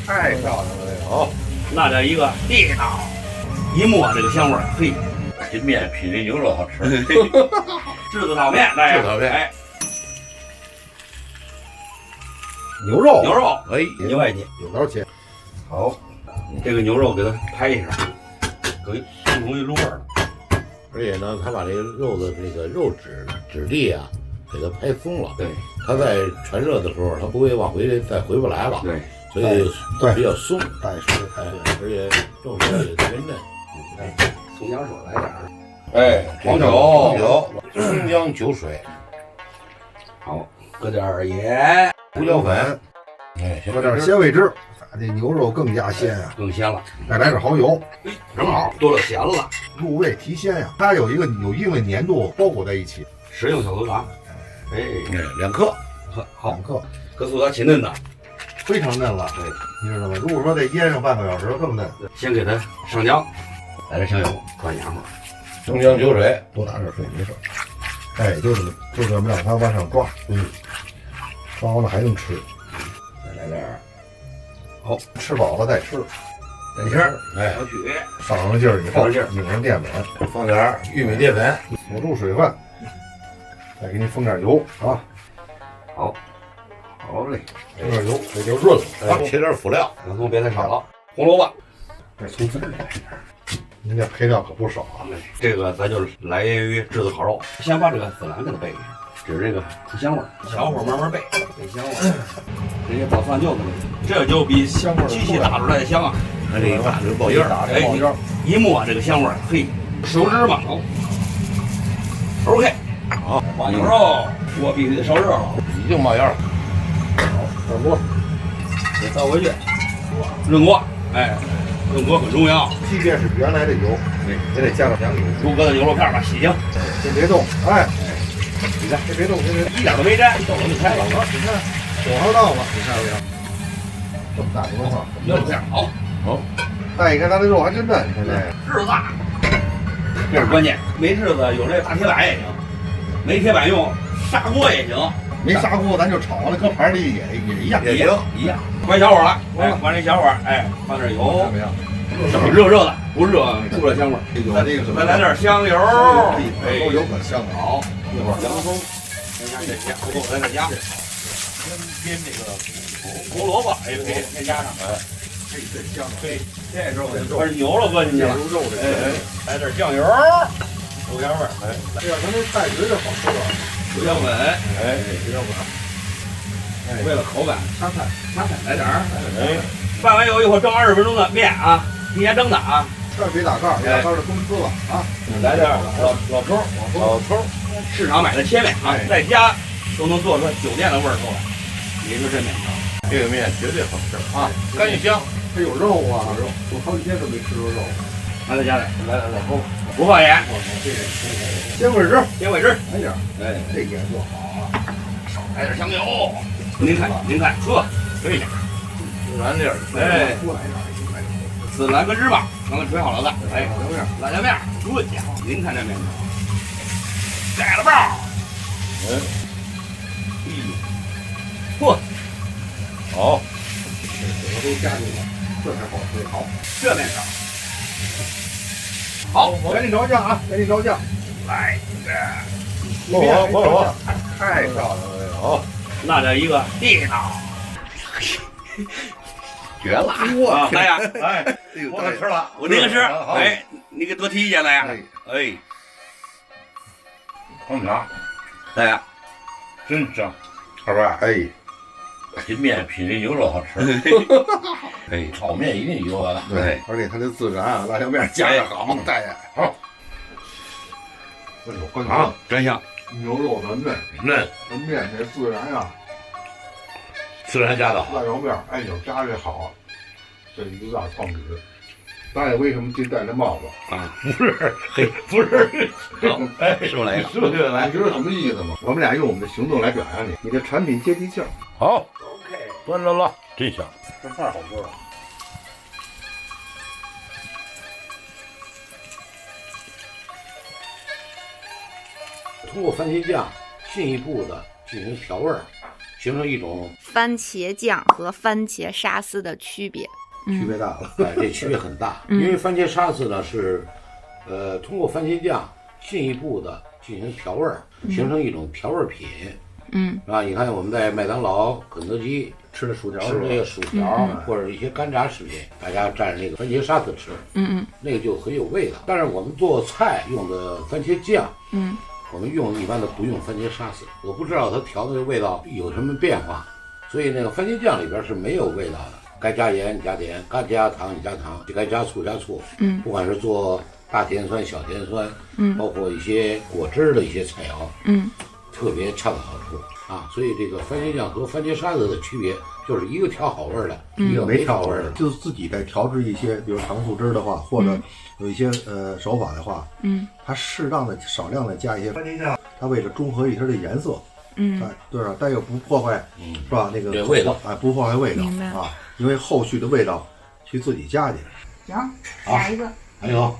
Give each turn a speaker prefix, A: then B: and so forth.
A: 太漂亮了，这个好，
B: 那叫一个地道，一摸这个香味儿，嘿，
A: 这面比这牛肉好吃。
B: 炙子炒面，大家，
A: 炙子炒面
B: 哎，
C: 牛肉，
B: 牛肉，
A: 哎，1
B: 块钱，
C: 有刀切。
A: 好，
B: 这个牛肉给它拍一下，可以不容易入味儿了。
D: 而且呢，他把这个肉的这个肉质地啊，给它拍松了。
B: 对，
D: 它在传热的时候，它不会往回再回不来了。
B: 对，
D: 所以
C: 对
D: 比较松，
C: 带水，
D: 哎，而且肉质也特别嫩。
B: 葱姜水来点儿，
A: 哎，黄酒，
D: 葱姜酒水，
B: 好，搁点儿盐，
D: 胡椒粉，哎，
C: 搁点鲜味汁，这牛肉更加鲜啊！
B: 更鲜了，
C: 再来点蚝油，
B: 正好多了咸了，
C: 入味提鲜呀。它有一定的粘度包裹在一起。
B: 食用小苏打，哎，
D: 2克，
B: 好
C: 2，克，
B: 搁苏打起嫩的，
C: 非常嫩了。
B: 对，
C: 你知道吗？如果说再腌上半个小时更嫩。
B: 先给它上浆，来点香油，灌凉快。
D: 葱姜酒水，
C: 多打点水没事。哎，就这么让它往上抓，抓完了还能吃，
B: 再来点儿
C: 吃饱了再吃。
B: 蛋清儿，
D: 哎，
B: 小曲，
C: 上上劲儿以后，
B: 上劲儿
C: 拧上淀粉，
D: 放点玉米淀粉，
C: 锁住水分，再给你封点油啊，
B: 好，好嘞，
C: 封点油，这就润了。
D: 哎，切点辅料，
B: 洋葱别太少了，红萝卜，
C: 这葱丝儿来点，人家配料可不少啊。
B: 这个咱就是来源于炙子烤肉，先把这个孜然给它备上，使这个出香味儿，小火慢慢备，备香味儿。人家爆蒜就这么，这就比
C: 香味儿
B: 机器打出来的香啊！
D: 它这一打就爆烟儿。
C: 打这冒烟儿，
B: 一摸这个香味儿，嘿，手指嘛，好 ，OK，
D: 好，
B: 把牛肉锅必须得烧热了，
D: 已经冒烟了。
C: 差不多。
B: 得倒回去，润锅，哎，润锅很重要。
C: 即便是原来的油，也得加点酱油。
B: 猪哥的牛肉片吧，洗净，
C: 先别动，哎，
B: 你看
C: 先别动，先别动。
B: 一点都没沾，豆腐就开了。
C: 你看，火候到了，你看没有？这么大牛肉片，
B: 牛肉片好，
D: 好，
C: 哎，你看它这肉还真嫩，现在。
B: 炙子，这是关键。没炙子有这大铁板也行，没铁板用砂锅也行，
C: 没砂锅，咱就炒完了，搁盘里也一样。
D: 也行，
B: 一样。关小火了，哎，关这小火，哎，放点油
C: 怎，么样？
B: 热热的，不热出来香味儿。
C: 再这个什么？
B: 再来点香油，
C: 哎，都有可香了。
B: 好，一会儿洋葱，再加，不够再加。
C: 煸这个
B: 胡萝卜，哎，给先加上，
C: 这最香了。
B: 对，这时候我就把牛肉搁进去了，
C: 肉这
B: 哎，来点酱油，出香味儿，哎，
C: 这样咱这菜绝对好吃了。
B: 胡椒粉，
C: 哎，不要管。
B: 为了口感，
C: 掐菜，
B: 来点儿，哎，拌完油以后蒸20分钟的面啊，提前蒸的啊，
C: 这别打盖儿，打盖儿就公司了啊。
B: 来点老抽，
D: 老抽，
B: 市场买的切面啊，
C: 哎
B: 在家都能做出酒店的味儿出来，也就这面条。
D: 这个面绝对好吃啊，干净香。
C: 这有肉啊，我好几天都没吃过肉。
B: 再加点，来点老抽，不放盐，
C: 鲜味汁，
B: 鲜味汁，
C: 来点儿，
B: 哎，
C: 这颜色好啊。
B: 来点香油。您看，呵，可以点。
D: 孜然粒儿，
B: 哎，
C: 多来点儿，
B: 孜然跟芝麻刚才吹好了的，哎，
C: 辣椒面，
B: 辣椒面，润家伙，您看这面条，盖了包，
D: 哎，
B: 嚯，
D: 好，
C: 这都加进去了，这才好吃。好，
B: 这面条，好，
C: 赶紧调酱啊，赶紧调酱。
B: 来这，
D: 我，
C: 太漂亮了，这个。
D: 好，
B: 那叫一个地道，
D: 绝了！
B: 哇，大家，
D: 哎，我可吃了，
B: 我那个是，
D: 好，
B: 哎，你给多提意见大家，哎，
D: 红肠
B: 大家，
D: 真香，二爸，
C: 哎，
D: 这面比这牛肉好吃。
B: 哎，
D: 炒面一定有啊。
C: 对，而且它这孜然啊，辣椒面加的好，大爷。
D: 好，
C: 哎呦，关
D: 啊
B: 真香，
C: 牛肉的嫩，
D: 嫩，
C: 这面这孜然呀，
D: 孜然加的好。
C: 辣椒面，哎呦，加的好。这一个大创举。大爷为什么今戴这帽子？
B: 啊，
D: 不是，嘿，不是，哎，
B: 师傅来一个，
D: 是不是来
C: 你？知道什么意思吗？我们俩用我们的行动来表扬你，你的产品接地气儿。
D: 好，
B: ，OK，
D: 端着了，真香。
C: 这饭好吃啊！
D: 通过番茄酱进一步的进行调味儿，形成一种
E: 番茄酱和番茄沙司的区别。
C: 区别大了。
D: 这区别很大。因为番茄沙司呢是，通过番茄酱进一步的进行调味儿，形成一种调味品。是吧？你看我们在麦当劳、肯德基
C: 吃的薯条，
D: 吃这个薯条或者一些干炸食品，大家蘸着那个番茄沙司吃，那个就很有味道。但是我们做菜用的番茄酱，我们一般的不用番茄沙司，我不知道它调的味道有什么变化，所以那个番茄酱里边是没有味道的。该加盐你加盐，该加糖你加糖，该加醋加醋。不管是做大甜酸、小甜酸，包括一些果汁的一些菜肴，特别恰到好处啊。所以这个番茄酱和番茄沙司的区别，就是一个调好味儿的，一个没调味儿的。
C: 就是自己在调制一些，比如糖醋汁的话，或者有一些手法的话，它适当的少量的加一些番茄酱，它为了中和一下这颜色，对吧？但又不破坏，是吧？那个
D: 味道，
C: 不破坏味道
E: 明白
C: 啊，因为后续的味道去自己加去。
E: 行，下一个。
D: 还有